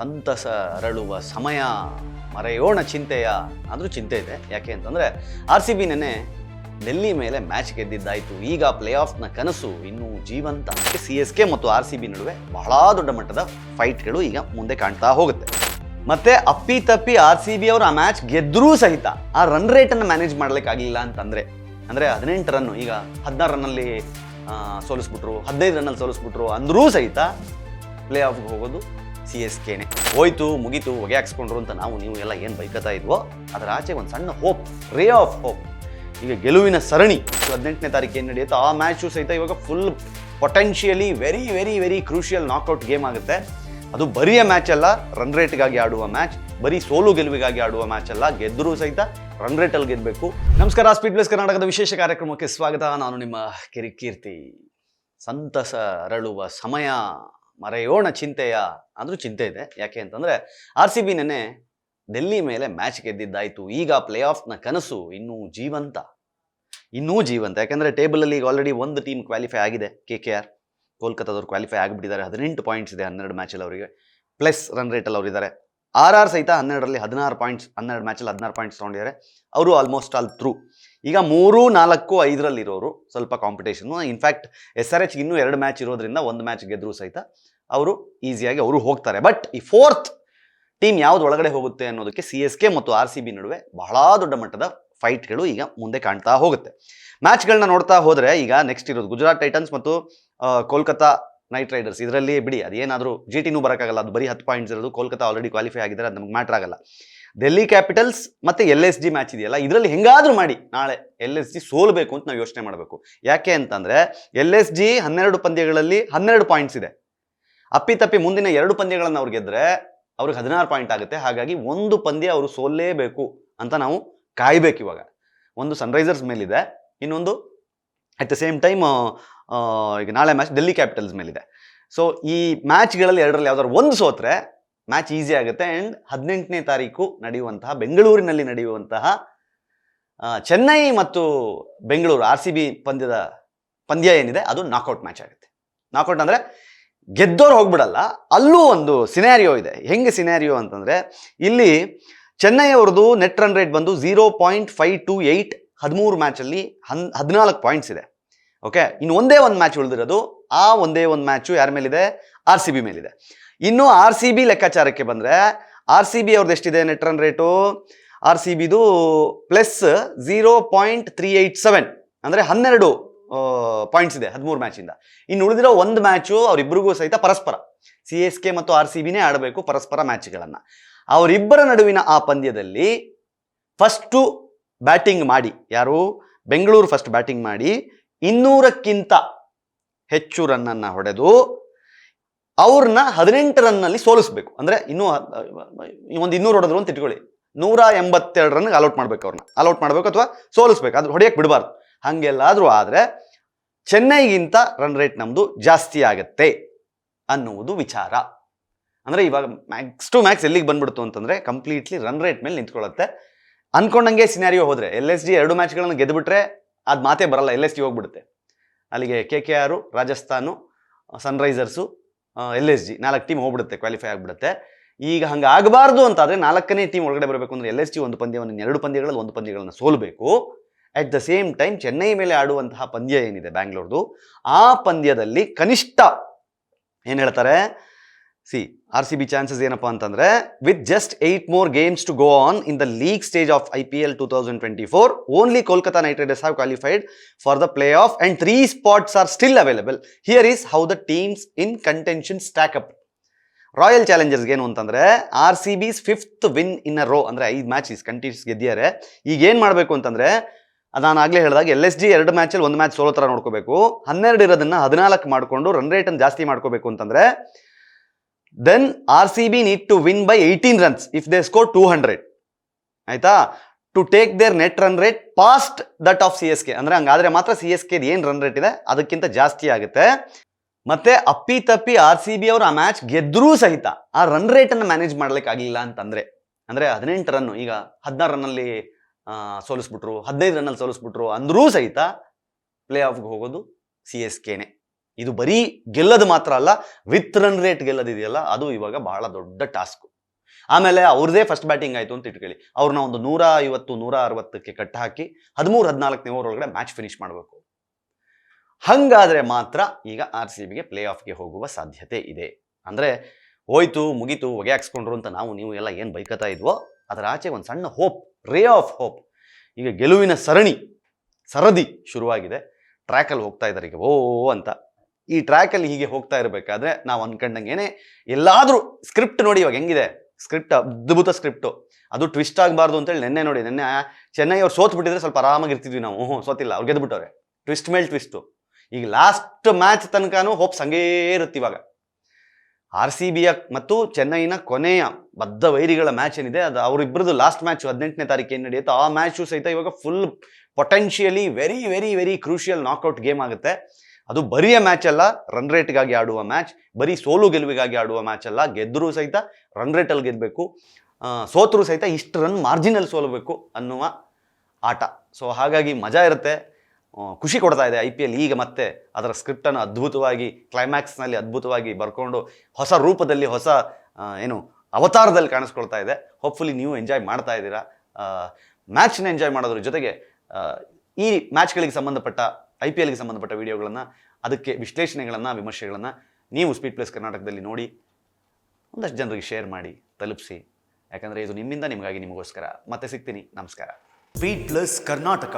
ಸಂತಸ ಅರಳುವ ಸಮಯ ಮರೆಯೋಣ ಚಿಂತೆಯ ಆದರೂ ಚಿಂತೆ ಇದೆ. ಯಾಕೆ ಅಂತಂದರೆ RCB ನೆನ್ನೆ ಡೆಲ್ಲಿ ಮೇಲೆ ಮ್ಯಾಚ್ ಗೆದ್ದಿದ್ದಾಯಿತು. ಈಗ ಪ್ಲೇ ಆಫ್ನ ಕನಸು ಇನ್ನೂ ಜೀವಂತ. CSK ಮತ್ತು RCB ನಡುವೆ ಬಹಳ ದೊಡ್ಡ ಮಟ್ಟದ ಫೈಟ್ಗಳು ಈಗ ಮುಂದೆ ಕಾಣ್ತಾ ಹೋಗುತ್ತೆ. ಮತ್ತೆ ಅಪ್ಪಿತಪ್ಪಿ RCB ಅವರು ಆ ಮ್ಯಾಚ್ ಗೆದ್ದರೂ ಸಹಿತ ಆ ರನ್ ರೇಟನ್ನು ಮ್ಯಾನೇಜ್ ಮಾಡಲಿಕ್ಕಾಗಲಿಲ್ಲ ಅಂತಂದರೆ 18 ರನ್ನು ಈಗ 16 ರನ್ನಲ್ಲಿ ಸೋಲಿಸ್ಬಿಟ್ರು, 15 ರನ್ನಲ್ಲಿ ಸೋಲಿಸ್ಬಿಟ್ರು ಅಂದರೂ ಸಹಿತ ಪ್ಲೇ ಆಫ್ಗೆ ಹೋಗೋದು CSKನೇ. ಹೋಯ್ತು ಮುಗೀತು ಹೊಗೆ ಹಾಕ್ಸ್ಕೊಂಡ್ರು ಅಂತ ನೀವು ಎಲ್ಲ ಏನು ಬೈಕತ್ತಾ ಇದ್ವೋ ಅದರ ಆಚೆ ಒಂದು ಸಣ್ಣ ಹೋಪ್, ರೇ ಆಫ್ ಹೋಪ್. ಈಗ ಗೆಲುವಿನ ಸರಣಿ 18ನೇ ತಾರೀಕು ಏನು ನಡೆಯುತ್ತೋ ಆ ಮ್ಯಾಚು ಸಹಿತ ಇವಾಗ full potentially very very very crucial knockout game ಆಗುತ್ತೆ. ಅದು ಬರಿಯ ಮ್ಯಾಚ್ ಅಲ್ಲ, ರನ್ ರೇಟ್ಗಾಗಿ ಆಡುವ ಮ್ಯಾಚ್, ಬರೀ ಸೋಲು ಗೆಲುವಿಗಾಗಿ ಆಡುವ ಮ್ಯಾಚ್ ಅಲ್ಲ, ಗೆದ್ದರೂ ಸಹಿತ ರನ್ ರೇಟಲ್ಲಿ ಗೆಲ್ಲಬೇಕು. ನಮಸ್ಕಾರ, ಸ್ಪೀಡ್ ಪ್ಲೇಸ್ ಕರ್ನಾಟಕದ ವಿಶೇಷ ಕಾರ್ಯಕ್ರಮಕ್ಕೆ ಸ್ವಾಗತ. ನಾನು ನಿಮ್ಮ ಕಿರಿಕೀರ್ತಿ. ಸಂತಸ ಅರಳುವ ಸಮಯ ಮರೆಯೋಣ ಚಿಂತೆಯ ಆದರೂ ಚಿಂತೆ ಇದೆ. ಯಾಕೆ ಅಂತಂದರೆ RCB ನೆನ್ನೆ ಡೆಲ್ಲಿ ಮೇಲೆ ಮ್ಯಾಚ್ ಗೆದ್ದಿದ್ದಾಯಿತು. ಈಗ ಪ್ಲೇ ಆಫ್ನ ಕನಸು ಇನ್ನೂ ಜೀವಂತ. ಯಾಕೆಂದರೆ ಟೇಬಲಲ್ಲಿ ಈಗ ಆಲ್ರೆಡಿ ಒಂದು ಟೀಮ್ ಕ್ವಾಲಿಫೈ ಆಗಿದೆ, KKR. ಕೋಲ್ಕತ್ತಾದವ್ರು ಕ್ವಾಲಿಫೈ ಆಗಿಬಿಟ್ಟಿದ್ದಾರೆ. 18 ಪಾಯಿಂಟ್ಸ್ ಇದೆ 12 ಮ್ಯಾಚಲ್ಲಿ ಅವರಿಗೆ, ಪ್ಲಸ್ ರನ್ ರೇಟಲ್ಲಿ ಅವರಿದ್ದಾರೆ. RR ಸಹಿತ 12ರಲ್ಲಿ 16 ಪಾಯಿಂಟ್ಸ್, 12 ಮ್ಯಾಚಲ್ಲಿ 16 ಪಾಯಿಂಟ್ಸ್ ತೊಗೊಂಡಿದ್ದಾರೆ. ಅವರು ಆಲ್ಮೋಸ್ಟ್ ಆಲ್ ಥ್ರೂ. ಈಗ 3, 4, 5ರಲ್ಲಿರೋರು ಸ್ವಲ್ಪ ಕಾಂಪಿಟೇಷನ್ನು. ಇನ್ಫ್ಯಾಕ್ಟ್ SRH ಇನ್ನೂ 2 ಮ್ಯಾಚ್ ಇರೋದ್ರಿಂದ ಒಂದು ಮ್ಯಾಚ್ ಗೆದ್ದರೂ ಸಹಿತ ಅವರು ಈಸಿಯಾಗಿ ಅವರು ಹೋಗ್ತಾರೆ. ಬಟ್ ಈ 4th ಟೀಮ್ ಯಾವ್ದು ಒಳಗಡೆ ಹೋಗುತ್ತೆ ಅನ್ನೋದಕ್ಕೆ CSK ಮತ್ತು RCB ನಡುವೆ ಬಹಳ ದೊಡ್ಡ ಮಟ್ಟದ ಫೈಟ್ಗಳು ಈಗ ಮುಂದೆ ಕಾಣ್ತಾ ಹೋಗುತ್ತೆ. ಮ್ಯಾಚ್ಗಳನ್ನ ನೋಡ್ತಾ ಹೋದರೆ ಈಗ ನೆಕ್ಸ್ಟ್ ಇರೋದು ಗುಜರಾತ್ ಟೈಟನ್ಸ್ ಮತ್ತು ಕೋಲ್ಕತ್ತಾ ನೈಟ್ ರೈಡರ್ಸ್. ಇದರಲ್ಲಿ ಬಿಡಿ ಅದೇನಾದರೂ GTನೂ ಬರೋಕ್ಕಾಗಲ್ಲ, ಅದು ಬರೀ 10 ಪಾಯಿಂಟ್ಸ್ ಇರೋದು. ಕೋಲ್ಕತ್ತಾ ಆಲ್ರೆಡಿ ಕ್ವಾಲಿಫೈ ಆಗಿದ್ದಾರೆ, ಅದು ನಮ್ಗೆ ಮ್ಯಾಟ್ರ್ ಆಗಲ್ಲ. ಡೆಲ್ಲಿ ಕ್ಯಾಪಿಟಲ್ಸ್ ಮತ್ತು LSG ಮ್ಯಾಚ್ ಇದೆಯಲ್ಲ, ಇದರಲ್ಲಿ ಹೆಂಗಾದರೂ ಮಾಡಿ ನಾಳೆ LSG ಸೋಲ್ಬೇಕು ಅಂತ ನಾವು ಯೋಚನೆ ಮಾಡಬೇಕು. ಯಾಕೆ ಅಂತಂದರೆ LSG 12 ಪಂದ್ಯಗಳಲ್ಲಿ 12 ಪಾಯಿಂಟ್ಸ್ ಇದೆ. ಅಪ್ಪಿತಪ್ಪಿ ಮುಂದಿನ 2 ಪಂದ್ಯಗಳನ್ನು ಅವ್ರು ಗೆದ್ದರೆ ಅವ್ರಿಗೆ 16 ಪಾಯಿಂಟ್ ಆಗುತ್ತೆ. ಹಾಗಾಗಿ ಒಂದು ಪಂದ್ಯ ಅವರು ಸೋಲ್ಲೇಬೇಕು ಅಂತ ನಾವು ಕಾಯ್ಬೇಕು. ಇವಾಗ ಒಂದು ಸನ್ರೈಸರ್ಸ್ ಮೇಲಿದೆ, ಇನ್ನೊಂದು ಅಟ್ ದ ಸೇಮ್ ಟೈಮ್ ಈಗ ನಾಳೆ ಮ್ಯಾಚ್ ಡೆಲ್ಲಿ ಕ್ಯಾಪಿಟಲ್ಸ್ ಮೇಲಿದೆ. ಸೊ ಈ ಮ್ಯಾಚ್ಗಳಲ್ಲಿ 2ರಲ್ಲಿ ಯಾವ್ದಾದ್ರು ಒಂದು ಸೋತ್ರೆ ಮ್ಯಾಚ್ ಈಸಿ ಆಗುತ್ತೆ. ಆ್ಯಂಡ್ 18ನೇ ತಾರೀಕು ನಡೆಯುವಂತಹ ಬೆಂಗಳೂರಿನಲ್ಲಿ ನಡೆಯುವಂತಹ ಚೆನ್ನೈ ಮತ್ತು ಬೆಂಗಳೂರು RCB ಪಂದ್ಯ ಏನಿದೆ ಅದು ನಾಕೌಟ್ ಮ್ಯಾಚ್ ಆಗುತ್ತೆ. ನಾಕೌಟ್ ಅಂದರೆ ಗೆದ್ದೋರು ಹೋಗ್ಬಿಡಲ್ಲ, ಅಲ್ಲೂ ಒಂದು ಸಿನಾರಿಯೋ ಇದೆ. ಹೆಂಗೆ ಸಿನಾರಿಯೋ ಅಂತಂದರೆ ಇಲ್ಲಿ ಚೆನ್ನೈ ಅವ್ರದ್ದು ನೆಟ್ ರನ್ ರೇಟ್ ಬಂದು 0.528, 13 ಮ್ಯಾಚಲ್ಲಿ 14 ಪಾಯಿಂಟ್ಸ್ ಇದೆ. ಓಕೆ, ಇನ್ನು ಒಂದೇ ಒಂದು ಮ್ಯಾಚ್ ಉಳಿದಿರೋದು. ಆ ಒಂದೇ ಒಂದು ಮ್ಯಾಚು ಯಾರ ಮೇಲಿದೆ? RCB ಮೇಲಿದೆ. ಇನ್ನು RCB ಲೆಕ್ಕಾಚಾರಕ್ಕೆ ಬಂದರೆ RCB ಅವ್ರದ್ದು ಎಷ್ಟಿದೆ ನೆಟ್ ರನ್ ರೇಟು? RCBದು ಪ್ಲಸ್ 0.387, ಅಂದರೆ 12 ಪಾಯಿಂಟ್ಸ್ ಇದೆ 13 ಮ್ಯಾಚಿಂದ. ಇನ್ನು ಉಳಿದಿರೋ ಒಂದು ಮ್ಯಾಚು ಅವರಿಬ್ಬರಿಗೂ ಸಹಿತ ಪರಸ್ಪರ, CSK ಮತ್ತು RCBನೇ ಆಡಬೇಕು ಪರಸ್ಪರ ಮ್ಯಾಚ್ಗಳನ್ನು. ಅವರಿಬ್ಬರ ನಡುವಿನ ಆ ಪಂದ್ಯದಲ್ಲಿ ಫಸ್ಟು ಬ್ಯಾಟಿಂಗ್ ಮಾಡಿ, ಯಾರು? ಬೆಂಗಳೂರು ಫಸ್ಟ್ ಬ್ಯಾಟಿಂಗ್ ಮಾಡಿ 200ಕ್ಕಿಂತ ಹೆಚ್ಚು ರನ್ನನ್ನು ಹೊಡೆದು ಅವ್ರನ್ನ 18 ರನ್ನಲ್ಲಿ ಸೋಲಿಸ್ಬೇಕು. ಅಂದರೆ ಇನ್ನೂ ಒಂದು 200 ಹೊಡೆದ್ರು ಅಂತ ಇಟ್ಕೊಳ್ಳಿ, 182 ರನ್ಗೆ ಅಲೌಟ್ ಮಾಡಬೇಕು, ಅವ್ರನ್ನ ಅಲೌಟ್ ಮಾಡಬೇಕು ಅಥವಾ ಸೋಲಿಸ್ಬೇಕು, ಅದು ಹೊಡೆಯಕ್ಕೆ ಬಿಡಬಾರ್ದು. ಹಾಗೆಲ್ಲಾದರೂ ಆದರೆ ಚೆನ್ನೈಗಿಂತ ರನ್ ರೇಟ್ ನಮ್ಮದು ಜಾಸ್ತಿ ಆಗುತ್ತೆ ಅನ್ನುವುದು ವಿಚಾರ. ಅಂದರೆ ಇವಾಗ ಮ್ಯಾಕ್ಸ್ ಟು ಮ್ಯಾಕ್ಸ್ ಎಲ್ಲಿಗೆ ಬಂದ್ಬಿಡ್ತು ಅಂತಂದರೆ ಕಂಪ್ಲೀಟ್ಲಿ ರನ್ ರೇಟ್ ಮೇಲೆ ನಿಂತ್ಕೊಳ್ಳುತ್ತೆ. ಅಂದ್ಕೊಂಡಂಗೆ ಸಿನಾರಿಯೋ ಹೋದರೆ LSG 2 ಮ್ಯಾಚ್ಗಳನ್ನು ಗೆದ್ದುಬಿಟ್ರೆ ಅದು ಮಾತೇ ಬರಲ್ಲ, LSG ಹೋಗ್ಬಿಡುತ್ತೆ ಅಲ್ಲಿಗೆ. KKR, ರಾಜಸ್ಥಾನು, ಸನ್ರೈಸರ್ಸು, LSG 4 ಟೀಮ್ ಹೋಗ್ಬಿಡುತ್ತೆ, ಕ್ವಾಲಿಫೈ ಆಗಿಬಿಡುತ್ತೆ. ಈಗ ಹಂಗೆ ಆಗಬಾರ್ದು ಅಂತಾದರೆ 4ನೇ ಟೀಮ್ ಒಳಗಡೆ ಬರಬೇಕು ಅಂದರೆ LSG ಒಂದು ಪಂದ್ಯವನ್ನು 2 ಪಂದ್ಯಗಳಲ್ಲಿ 1 ಪಂದ್ಯಗಳನ್ನು ಸೋಲಬೇಕು. At the same time Chennai ಮೇಲೆ ಆಡುವಂತಹ ಪಂದ್ಯ ಏನಿದೆ ಬ್ಯಾಂಗ್ಳೂರ್ದು, ಆ ಪಂದ್ಯದಲ್ಲಿ ಕನಿಷ್ಠ ಏನು ಹೇಳ್ತಾರೆ, RCB ಚಾನ್ಸಸ್ ಏನಪ್ಪ ಅಂತಂದರೆ with just 8 more games to go on in the league stage of IPL 2024, only Kolkata Knight Riders have qualified for the playoff and 3 spots are still available. Here is how the teams in contention stack up. Royal ಚಾಲೆಂಜರ್ಸ್ಗೆ ಏನು ಅಂತಂದರೆ RCB's 5th win in a row, ಅಂದರೆ 5 matches continuous ಗೆದ್ದಿದ್ದಾರೆ. ಈಗ ಏನು ಮಾಡಬೇಕು ಅಂತಂದರೆ ನಾನು ಆಗಲೇ ಹೇಳಿದಾಗ LSG 2 ಮ್ಯಾಚಲ್ಲಿ 1 ಮ್ಯಾಚ್ ಸೋಲೋ ಥರ ನೋಡ್ಕೋಬೇಕು. 12 ಇರೋದನ್ನು 14 ಮಾಡಿಕೊಂಡು ರನ್ ರೇಟನ್ನು ಜಾಸ್ತಿ ಮಾಡ್ಕೋಬೇಕು ಅಂತಂದರೆ then RCB need to win by 18 runs if they score 200, ಆಯಿತಾ, to take their net run rate past that of CSK. ಅಂದರೆ ಹಂಗಾದರೆ ಮಾತ್ರ CSK ಏನು ರನ್ ರೇಟ್ ಇದೆ ಅದಕ್ಕಿಂತ ಜಾಸ್ತಿ ಆಗುತ್ತೆ. ಮತ್ತೆ ಅಪ್ಪಿತಪ್ಪಿ RCB ಅವರು ಆ ಮ್ಯಾಚ್ ಗೆದ್ದರೂ ಸಹಿತ ಆ ರನ್ ರೇಟನ್ನು ಮ್ಯಾನೇಜ್ ಮಾಡಲಿಕ್ಕಾಗಲಿಲ್ಲ ಅಂತಂದರೆ, ಅಂದರೆ 18 ರನ್ನು ಈಗ 16 ರನ್ನಲ್ಲಿ ಸೋಲಿಸ್ಬಿಟ್ರು, 15 ರನ್ನಲ್ಲಿ ಸೋಲಿಸ್ಬಿಟ್ರು ಅಂದರೂ ಸಹಿತ ಪ್ಲೇ ಆಫ್ಗೆ ಹೋಗೋದು CSKನೇ. ಇದು ಬರೀ ಗೆಲ್ಲದು ಮಾತ್ರ ಅಲ್ಲ, ವಿತ್ ರನ್ ರೇಟ್ ಗೆಲ್ಲದಿದೆಯಲ್ಲ, ಅದು ಇವಾಗ ಬಹಳ ದೊಡ್ಡ ಟಾಸ್ಕ್. ಆಮೇಲೆ ಅವ್ರದೇ ಫಸ್ಟ್ ಬ್ಯಾಟಿಂಗ್ ಆಯಿತು ಅಂತ ಇಟ್ಕೊಳ್ಳಿ, ಅವ್ರನ್ನ ಒಂದು 150 160ಕ್ಕೆ ಕಟ್ಟ ಹಾಕಿ 13-14ನೇ ಓವರ್ ಒಳಗಡೆ ಮ್ಯಾಚ್ ಫಿನಿಶ್ ಮಾಡಬೇಕು. ಹಂಗಾದ್ರೆ ಮಾತ್ರ ಈಗ RCBಗೆ ಪ್ಲೇ ಆಫ್ಗೆ ಹೋಗುವ ಸಾಧ್ಯತೆ ಇದೆ. ಅಂದರೆ ಹೋಯ್ತು ಮುಗೀತು ಹೊಗೆ ಹಾಕ್ಸ್ಕೊಂಡ್ರು ಅಂತ ನೀವು ಎಲ್ಲ ಏನು ಬೈಕತ್ತಾ ಇದ್ವೋ ಅದರ ಆಚೆ ಒಂದು ಸಣ್ಣ ಹೋಪ್, ರೇ ಆಫ್ ಹೋಪ್. ಈಗ ಗೆಲುವಿನ ಸರದಿ ಶುರುವಾಗಿದೆ. ಟ್ರ್ಯಾಕಲ್ಲಿ ಹೋಗ್ತಾ ಇದ್ದಾರೆ ಈಗ ಓ ಅಂತ. ಈ ಟ್ರ್ಯಾಕಲ್ಲಿ ಹೀಗೆ ಹೋಗ್ತಾ ಇರಬೇಕಾದ್ರೆ ನಾವು ಅನ್ಕೊಂಡಂಗೆ ಎಲ್ಲಾದರೂ ಸ್ಕ್ರಿಪ್ಟ್ ನೋಡಿ, ಇವಾಗ ಹೆಂಗಿದೆ ಸ್ಕ್ರಿಪ್ಟ್, ಅದ್ಭುತ ಸ್ಕ್ರಿಪ್ಟು. ಅದು ಟ್ವಿಸ್ಟ್ ಆಗಬಾರ್ದು ಅಂತೇಳಿ ನೆನ್ನೆ ಚೆನ್ನೈ ಅವ್ರು ಸೋತ್ ಬಿಟ್ಟಿದ್ರೆ ಸ್ವಲ್ಪ ಆರಾಮಾಗಿರ್ತಿದ್ವಿ ನಾವು. ಸೋತಿಲ್ಲ, ಅವ್ರು ಗೆದ್ದುಬಿಟ್ಟವ್ರೆ. ಟ್ವಿಸ್ಟ್ ಮೇಲೆ ಟ್ವಿಸ್ಟು. ಈಗ ಲಾಸ್ಟ್ ಮ್ಯಾಚ್ ತನಕನೂ ಹೋಪ್ಸ್ ಹಂಗೇ ಇರುತ್ತೆ. ಇವಾಗ RCBಯ ಮತ್ತು ಚೆನ್ನೈನ ಕೊನೆಯ ಬದ್ಧ ವೈರಿಗಳ ಮ್ಯಾಚ್ ಏನಿದೆ, ಅದು ಅವರಿಬ್ಬರದು ಲಾಸ್ಟ್ ಮ್ಯಾಚ್ 18ನೇ ತಾರೀಕು ಏನು ನಡೆಯುತ್ತೋ ಆ ಮ್ಯಾಚು ಸಹಿತ ಇವಾಗ full potentially very very very crucial knockout game ಆಗುತ್ತೆ. ಅದು ಬರಿಯ ಮ್ಯಾಚ್ ಅಲ್ಲ, ರನ್ ರೇಟ್ಗಾಗಿ ಆಡುವ ಮ್ಯಾಚ್, ಬರೀ ಸೋಲು ಗೆಲುವಿಗಾಗಿ ಆಡುವ ಮ್ಯಾಚ್ ಅಲ್ಲ. ಗೆದ್ದರೂ ಸಹಿತ ರನ್ ರೇಟಲ್ಲಿ ಗೆಲ್ಲಬೇಕು, ಸೋತರೂ ಸಹಿತ ಇಷ್ಟು ರನ್ ಮಾರ್ಜಿನಲ್ಲಿ ಸೋಲಬೇಕು ಅನ್ನುವ ಆಟ. ಸೊ ಹಾಗಾಗಿ ಮಜಾ ಇರುತ್ತೆ, ಖುಷಿ ಕೊಡ್ತಾ ಇದೆ IPL. ಈಗ ಮತ್ತೆ ಅದರ ಸ್ಕ್ರಿಪ್ಟನ್ನು ಅದ್ಭುತವಾಗಿ ಕ್ಲೈಮ್ಯಾಕ್ಸ್ನಲ್ಲಿ ಅದ್ಭುತವಾಗಿ ಬರ್ಕೊಂಡು ಹೊಸ ರೂಪದಲ್ಲಿ, ಹೊಸ ಅವತಾರದಲ್ಲಿ ಕಾಣಿಸ್ಕೊಳ್ತಾ ಇದೆ. ಹೋಪ್ಫುಲಿ ನೀವು ಎಂಜಾಯ್ ಮಾಡ್ತಾ ಇದ್ದೀರಾ. ಮ್ಯಾಚ್ನ ಎಂಜಾಯ್ ಮಾಡೋದ್ರ ಜೊತೆಗೆ ಈ ಮ್ಯಾಚ್ಗಳಿಗೆ ಸಂಬಂಧಪಟ್ಟ IPLಗೆ ಸಂಬಂಧಪಟ್ಟ ವಿಡಿಯೋಗಳನ್ನು, ಅದಕ್ಕೆ ವಿಶ್ಲೇಷಣೆಗಳನ್ನು, ವಿಮರ್ಶೆಗಳನ್ನು ನೀವು ಸ್ಪೀಡ್ ಪ್ಲಸ್ ಕರ್ನಾಟಕದಲ್ಲಿ ನೋಡಿ ಒಂದಷ್ಟು ಜನರಿಗೆ ಶೇರ್ ಮಾಡಿ, ತಲುಪಿಸಿ. ಯಾಕಂದರೆ ಇದು ನಿಮ್ಮಿಂದ ನಿಮಗಾಗಿ, ನಿಮಗೋಸ್ಕರ. ಮತ್ತೆ ಸಿಗ್ತೀನಿ. ನಮಸ್ಕಾರ. Speed plus Karnataka.